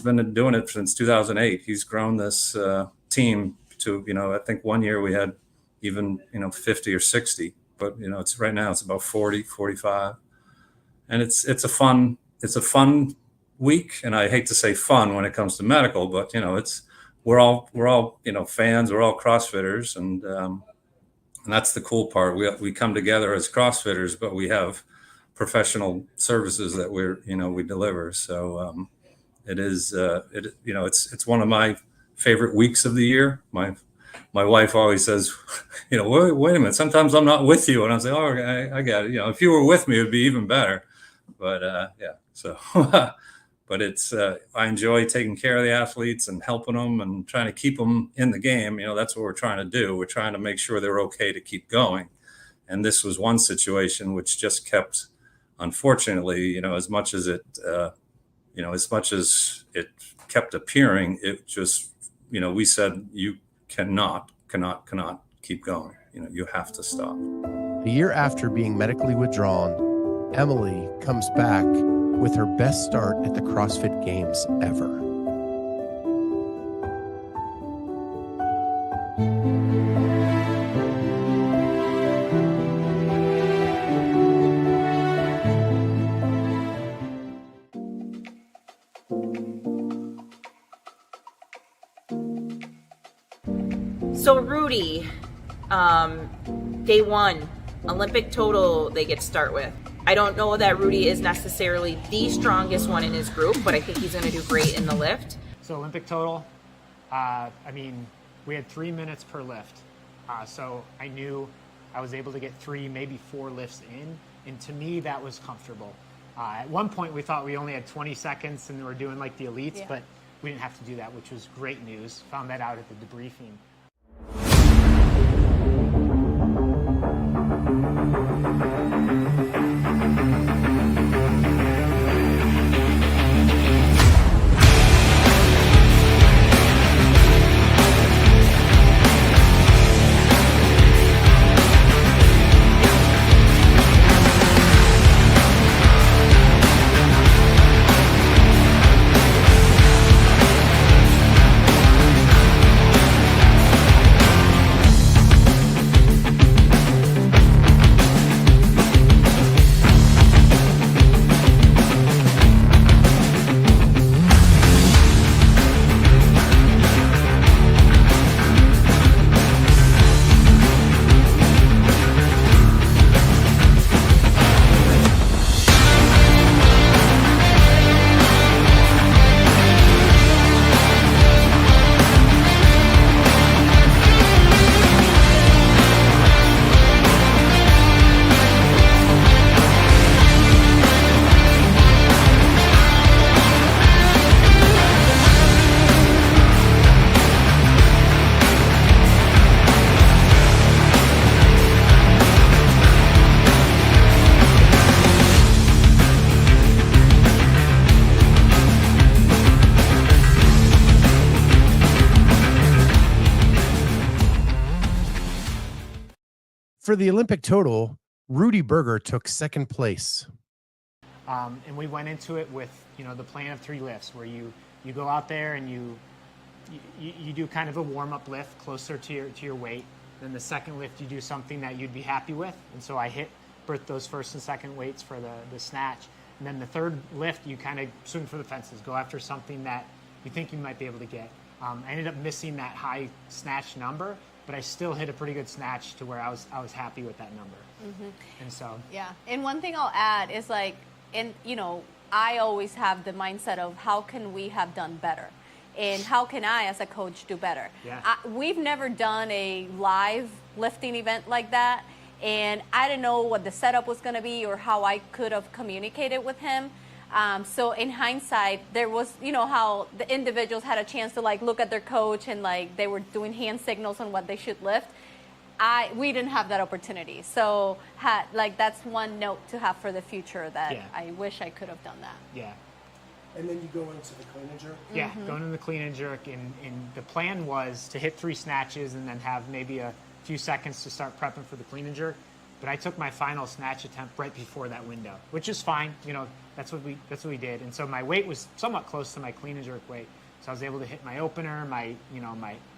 been doing it since 2008. He's grown this team to, I think one year we had even, 50 or 60, but it's right now it's about 40, 45. And it's a fun week. And I hate to say fun when it comes to medical, but we're all fans, we're all CrossFitters, and that's the cool part. We come together as CrossFitters, but we have professional services that we deliver. So it's one of my favorite weeks of the year. My wife always says, wait a minute, sometimes I'm not with you. And I say, oh, I got it. If you were with me, it'd be even better. But so, but I enjoy taking care of the athletes and helping them and trying to keep them in the game. That's what we're trying to do. We're trying to make sure they're okay to keep going. And this was one situation which just kept, unfortunately, as much as it kept appearing, it just, we said, you cannot keep going. You have to stop. A year after being medically withdrawn, Emily comes back with her best start at the CrossFit Games ever. So Rudy, day one, Olympic total they get to start with. I don't know that Rudy is necessarily the strongest one in his group, but I think he's going to do great in the lift. So Olympic total, we had 3 minutes per lift. So I knew I was able to get 3, maybe 4 lifts in. And to me, that was comfortable. At one point, we thought we only had 20 seconds and we were doing like the elites, but we didn't have to do that, which was great news. Found that out at the debriefing. For the Olympic total, Rudy Berger took second place. And we went into it with, the plan of 3 lifts where you go out there and you do kind of a warm-up lift closer to your weight. Then the second lift, you do something that you'd be happy with. And so I hit those first and second weights for the snatch. And then the third lift, you kind of swing for the fences, go after something that you think you might be able to get. I ended up missing that high snatch number, but I still hit a pretty good snatch to where I was happy with that number. Mm-hmm. And so yeah. And one thing I'll add is I always have the mindset of how can we have done better, and how can I as a coach do better. Yeah. We've never done a live lifting event like that, and I didn't know what the setup was going to be or how I could have communicated with him. So in hindsight, there was, you know, how the individuals had a chance to like look at their coach and like they were doing hand signals on what they should lift. We didn't have that opportunity. So that's one note to have for the future that I wish I could have done that. Yeah. And then you go into the clean and jerk? Yeah, going in the clean and jerk. And the plan was to hit 3 snatches and then have maybe a few seconds to start prepping for the clean and jerk. But I took my final snatch attempt right before that window, which is fine. You know, that's what we did. And so my weight was somewhat close to my clean and jerk weight. So I was able to hit my opener,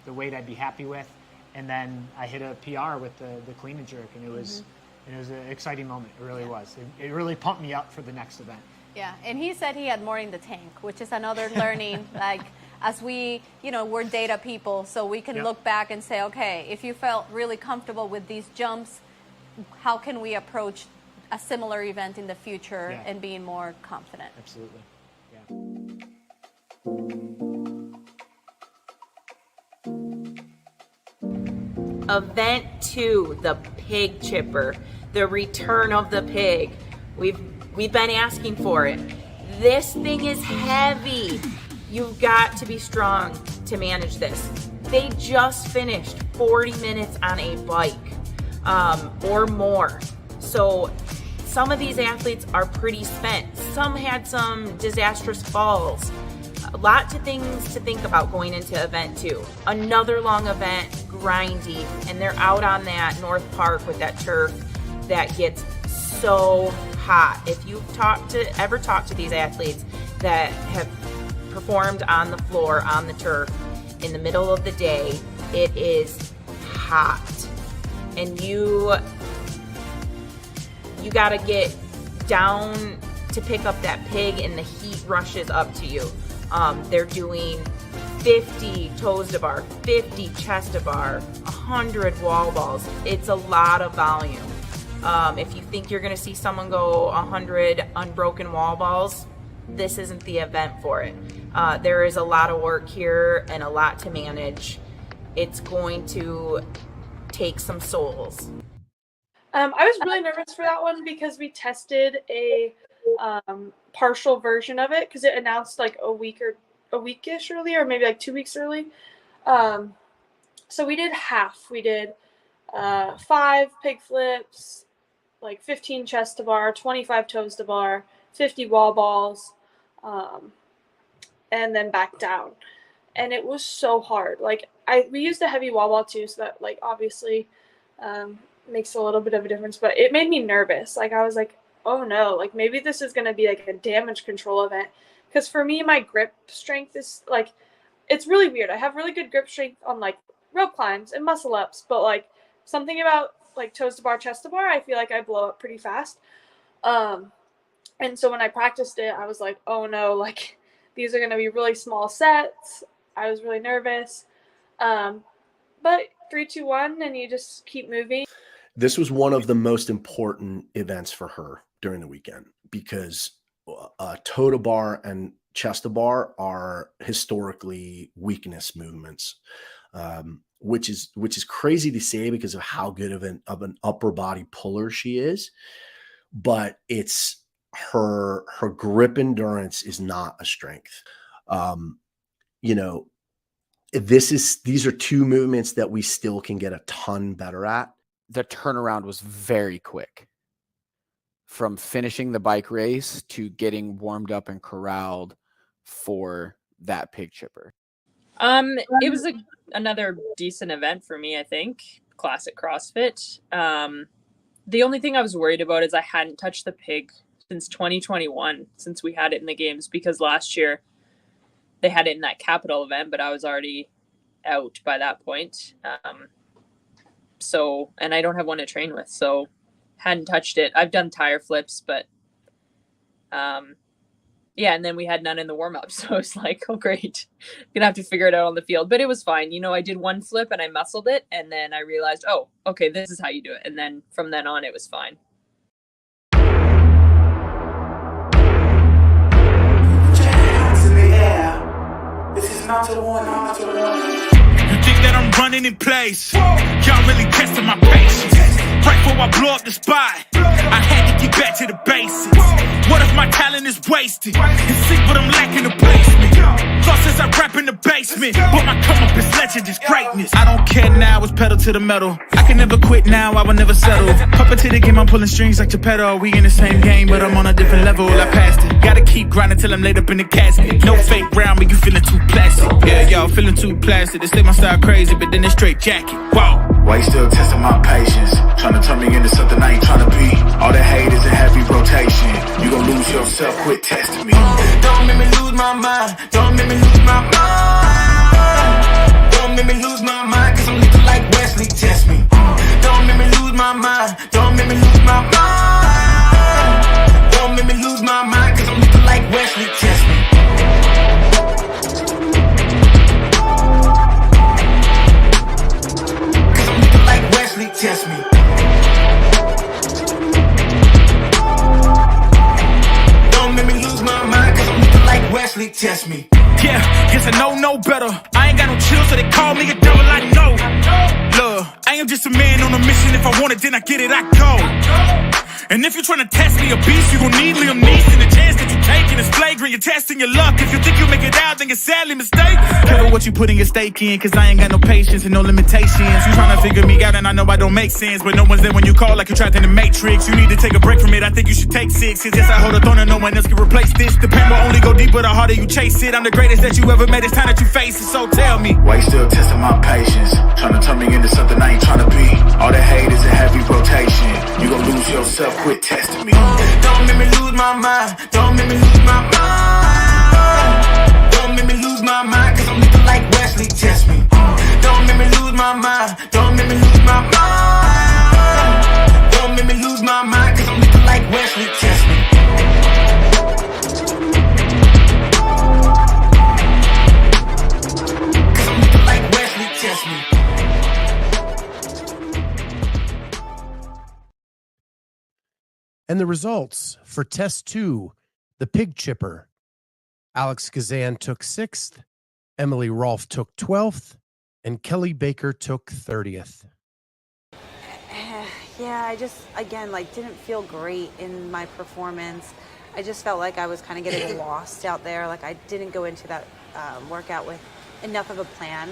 the weight I'd be happy with. And then I hit a PR with the clean and jerk, and it was an exciting moment. It really was. It really pumped me up for the next event. Yeah, and he said he had more in the tank, which is another learning. Like, as we, we're data people, so we can look back and say, okay, if you felt really comfortable with these jumps, how can we approach a similar event in the future and being more confident? Absolutely. Yeah. Event 2, the pig chipper, the return of the pig. We've been asking for it. This thing is heavy. You've got to be strong to manage this. They just finished 40 minutes on a bike or more. So some of these athletes are pretty spent. Some had some disastrous falls. Lots of things to think about going into event 2. Another long event, grindy, and they're out on that North Park with that turf that gets so hot. If you've ever talked to these athletes that have performed on the floor, on the turf, in the middle of the day, it is hot. And you gotta get down to pick up that pig and the heat rushes up to you. They're doing 50 toes to bar, 50 chest to bar, 100 wall balls. It's a lot of volume. If you think you're gonna see someone go 100 unbroken wall balls, this isn't the event for it. There is a lot of work here and a lot to manage. It's going to take some souls. I was really nervous for that one because we tested a partial version of it because it announced like a weekish early, or maybe like 2 weeks early. So we did half. We did 5 pig flips, like 15 chest to bar, 25 toes to bar, 50 wall balls, and then back down. And it was so hard. Like we used a heavy wall ball too, so that like obviously makes a little bit of a difference, but it made me nervous. Like I was like, oh no, like maybe this is going to be like a damage control event. Because for me, my grip strength is like, it's really weird. I have really good grip strength on like rope climbs and muscle ups, but like something about like toes to bar, chest to bar, I feel like I blow up pretty fast. And so when I practiced it, I was like, oh no, like these are going to be really small sets. I was really nervous. But 3, 2, 1, and you just keep moving. This was one of the most important events for her during the weekend because toe to bar and chest to bar are historically weakness movements, which is crazy to say because of how good of an upper body puller she is. But it's her grip endurance is not a strength. These are 2 movements that we still can get a ton better at. The turnaround was very quick from finishing the bike race to getting warmed up and corralled for that pig chipper. It was another decent event for me, I think. Classic CrossFit. The only thing I was worried about is I hadn't touched the pig since 2021, since we had it in the games, because last year they had it in that capital event, but I was already out by that point. And I don't have one to train with, so hadn't touched it. I've done tire flips, but and then we had none in the warm-up, so it's like, oh great, gonna have to figure it out on the field. But it was fine. I did one flip and I muscled it, and then I realized, oh, okay, this is how you do it. And then from then on, it was fine. This is not a warning, not a warning. You think that I'm running in place? Y'all really testing my patience. right before I blow up the spot. I had to get back to the basics. What if my talent is wasted? And see what I'm lacking the basement. Thought since I rap in the basement, but my come up is legend, is greatness. I don't care now, it's pedal to the metal. I can never quit now, I will never settle. Puppet to the game, I'm pulling strings like Geppetto. We in the same game, but I'm on a different level. I passed it. Gotta keep grinding till I'm laid up in the casket. No fake round, but you feeling too plastic. Yeah, y'all feeling too plastic. They say my style crazy, but then it's straight jacket. Wow. Why you still testing my patience? Trying to turn me into something I ain't trying to be. All the hate is a heavy rotation. You gon' lose yourself, quit testing me. Don't make me lose my mind. Don't make me lose my mind. Don't make me lose my mind, cause I'm looking like Wesley, test me. Don't make me lose my mind. Don't make me lose my mind. Don't make me lose my mind, cause I'm looking like Wesley, test me. Cause I'm looking like Wesley, test me. Don't make me lose my mind, cause I'm looking like Wesley, test me. Yeah, guess I know no better. I ain't got no chill, so they call me a devil, I know. Look, I am just a man on a mission. If I want it, then I get it, I go. And if you're trying to test me a beast, you gon' need Liam Neeson. The chance that you taking is flagrant. You're testing your luck. If you think you make it out, then you're sadly mistaken. Careful what you putting your stake in, cause I ain't got no patience and no limitations. You trying to figure me out, and I know I don't make sense, but no one's there when you call like you're trapped in the Matrix. You need to take a break from it. I think you should take 6. Cause yes, I hold a throne and no one else can replace this. The pain will only go deeper the harder you chase it. I'm the greatest that you ever met. It's time that you face it. So tell me, why you still testing my patience? Trying to turn me into something I ain't trying to be. All the hate is a heavy rotation. You gon' lose yourself, quit testing me. don't make me lose my mind. Don't make me lose my mind. Don't make me lose my mind, cause I'm looking like Wesley, test me. Don't make me lose my mind. Don't make me lose my mind. Don't make me lose my mind, cause I'm looking like Wesley, test me. Cause I'm looking like Wesley, test me. And the results for test 2, the pig chipper. Alex Kazan took 6th, Emily Rolfe took 12th, and Kelly Baker took 30th. Yeah, I just, again, like didn't feel great in my performance. I just felt like I was kind of getting lost out there. Like I didn't go into that workout with enough of a plan.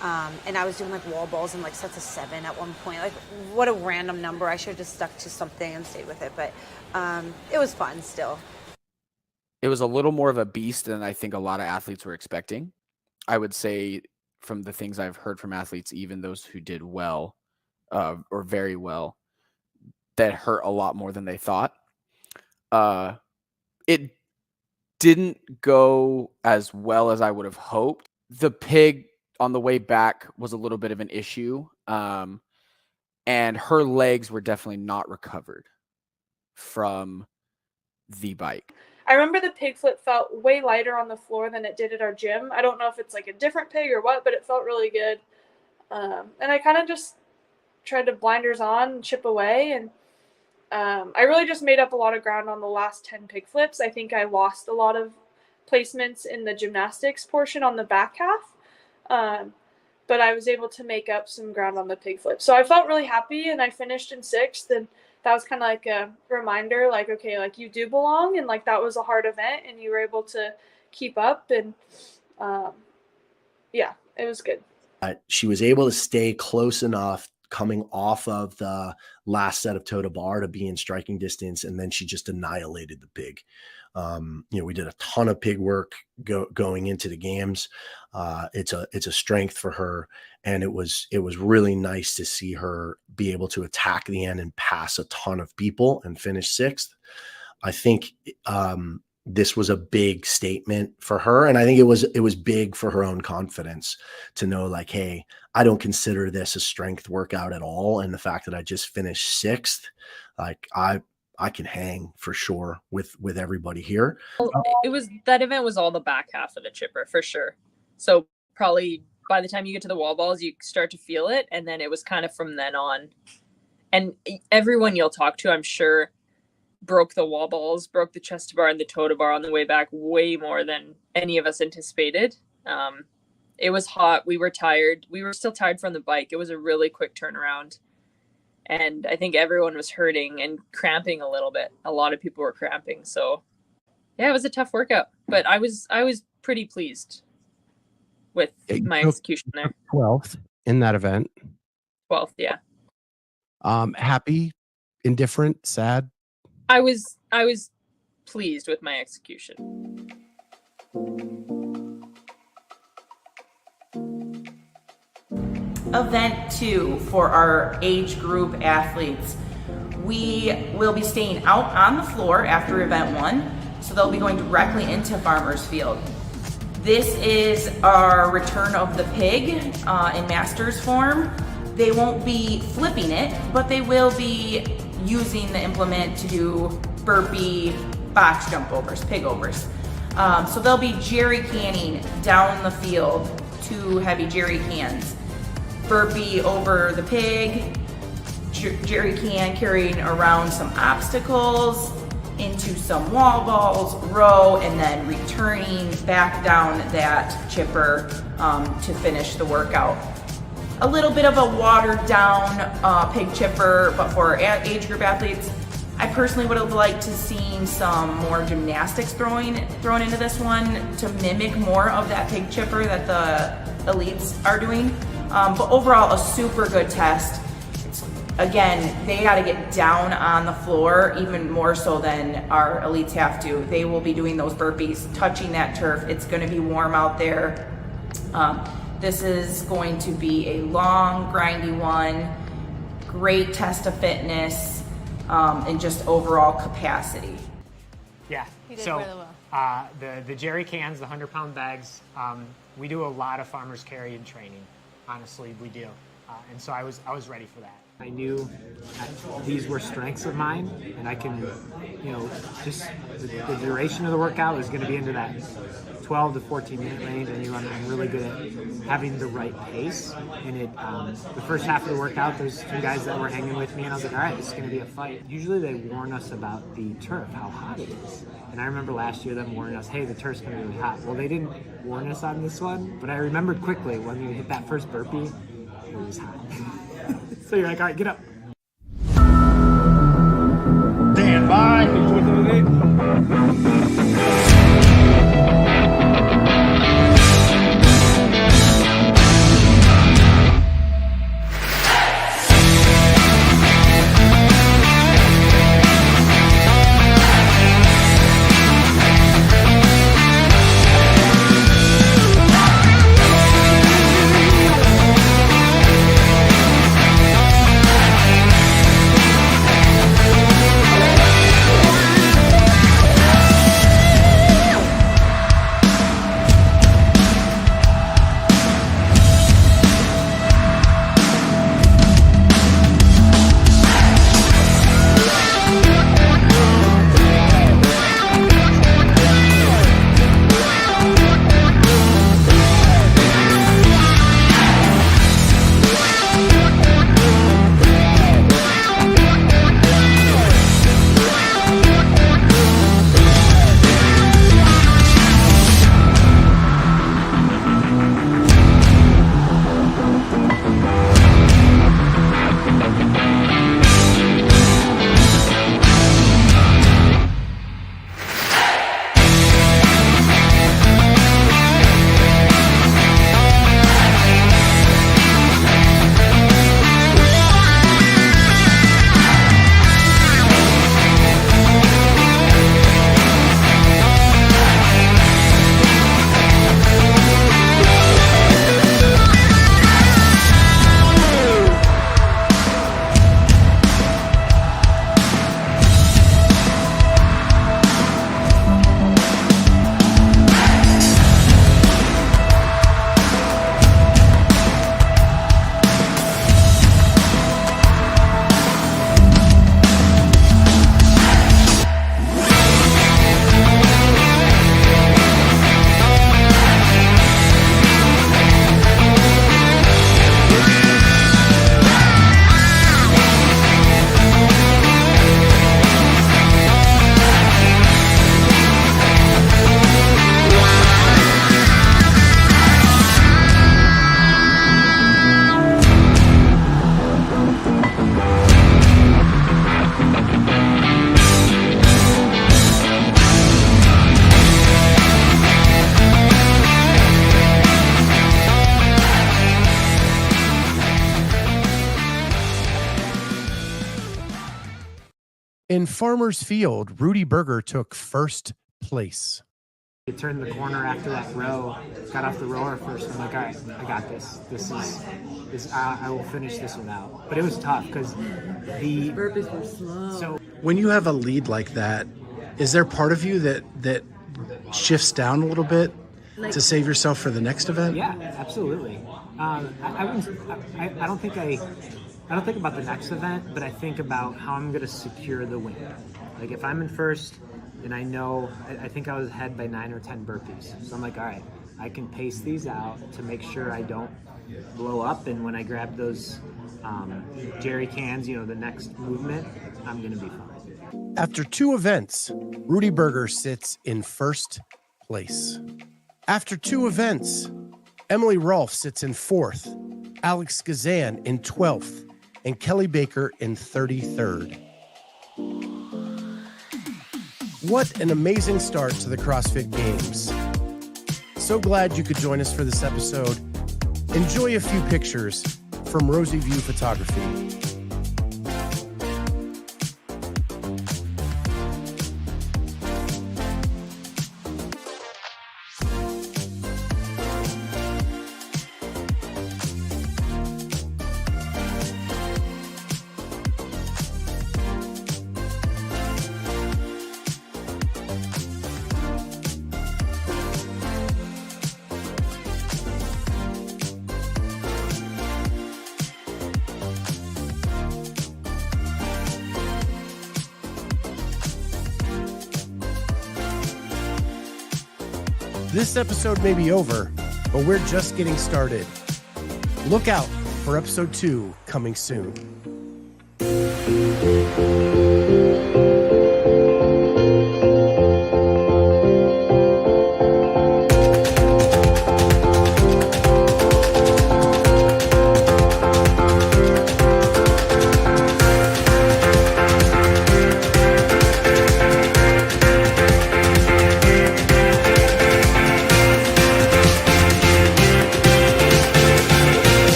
And I was doing like wall balls and like sets of 7 at one point. Like what a random number. I should have just stuck to something and stayed with it. But it was fun still. It was a little more of a beast than I think a lot of athletes were expecting. I would say from the things I've heard from athletes, even those who did well or very well, that hurt a lot more than they thought. It didn't go as well as I would have hoped. The pig on the way back was a little bit of an issue. And her legs were definitely not recovered from the bike. I remember the pig flip felt way lighter on the floor than it did at our gym. I don't know if it's like a different pig or what, but it felt really good. And I kind of just tried to blinders on and chip away. And I really just made up a lot of ground on the last 10 pig flips. I think I lost a lot of placements in the gymnastics portion on the back half. But I was able to make up some ground on the pig flip. So I felt really happy, and I finished in 6th. And that was kind of like a reminder, like, okay, like you do belong, and like that was a hard event and you were able to keep up. And yeah, it was good. She was able to stay close enough coming off of the last set of toe to bar to be in striking distance, and then she just annihilated the pig. We did a ton of pig work going into the games. It's a strength for her, and it was really nice to see her be able to attack the end and pass a ton of people and finish 6th. I think this was a big statement for her, and I think it was big for her own confidence to know, like, hey, I don't consider this a strength workout at all, and the fact that I just finished 6th, like I can hang for sure with everybody here. It was, that event was all the back half of the chipper for sure. So probably by the time you get to the wall balls, you start to feel it. And then it was kind of from then on. And everyone you'll talk to, I'm sure, broke the wall balls, broke the chest to bar and the toe to bar on the way back way more than any of us anticipated. It was hot. We were tired. We were still tired from the bike. It was a really quick turnaround. And I think everyone was hurting and cramping a little bit. A lot of people were cramping. So yeah, it was a tough workout, but I was pretty pleased with my execution there. 12th in that event. 12th, yeah. Happy, indifferent, sad? I was pleased with my execution. Event 2 for our age group athletes. We will be staying out on the floor after event 1, so they'll be going directly into farmer's field. This is our return of the pig in master's form. They won't be flipping it, but they will be using the implement to do burpee box jump overs, pig overs. So they'll be jerry canning down the field, 2 heavy jerry cans. Burpee over the pig, jerry can carrying around some obstacles, into some wall balls, row, and then returning back down that chipper to finish the workout. A little bit of a watered down pig chipper, but for age group athletes, I personally would have liked to seen some more gymnastics thrown into this one to mimic more of that pig chipper that the elites are doing. But overall, a super good test. Again, they got to get down on the floor even more so than our elites have to. They will be doing those burpees, touching that turf. It's going to be warm out there. This is going to be a long, grindy one. Great test of fitness and just overall capacity. Yeah. He did so really well. the jerry cans, the 100-pound bags, we do a lot of farmers carry in training. Honestly, we do. And so I was ready for that. I knew that these were strengths of mine, and I can, just the duration of the workout is going to be into that 12 to 14 minute range. I knew I'm really good at having the right pace. And the first half of the workout, there's 2 guys that were hanging with me, and I was like, all right, this is going to be a fight. Usually they warn us about the turf, how hot it is. And I remember last year them warning us, hey, the turf's going to be really hot. Well, they didn't warn us on this one, but I remembered quickly when we hit that first burpee, it was hot. So you're like, all right, get up. Stand by. In Farmers Field, Rudy Berger took first place. I turned the corner after that row, got off the rower first. I'm like, all right, I got this. I will finish this one out. But it was tough because the burpees were slow. So When you have a lead like that, is there part of you that shifts down a little bit to save yourself for the next event? Yeah, absolutely. I don't think about the next event, but I think about how I'm going to secure the win. Like if I'm in first and I know, I think I was ahead by 9 or 10 burpees. So I'm like, all right, I can pace these out to make sure I don't blow up. And when I grab those jerry cans, the next movement, I'm going to be fine. After 2 events, Rudy Berger sits in first place. After 2 events, Emily Rolfe sits in 4th, Alex Gazan in 12th, and Kelly Baker in 33rd. What an amazing start to the CrossFit Games. So glad you could join us for this episode. Enjoy a few pictures from Rosy View Photography. This episode may be over, but we're just getting started. Look out for episode 2 coming soon.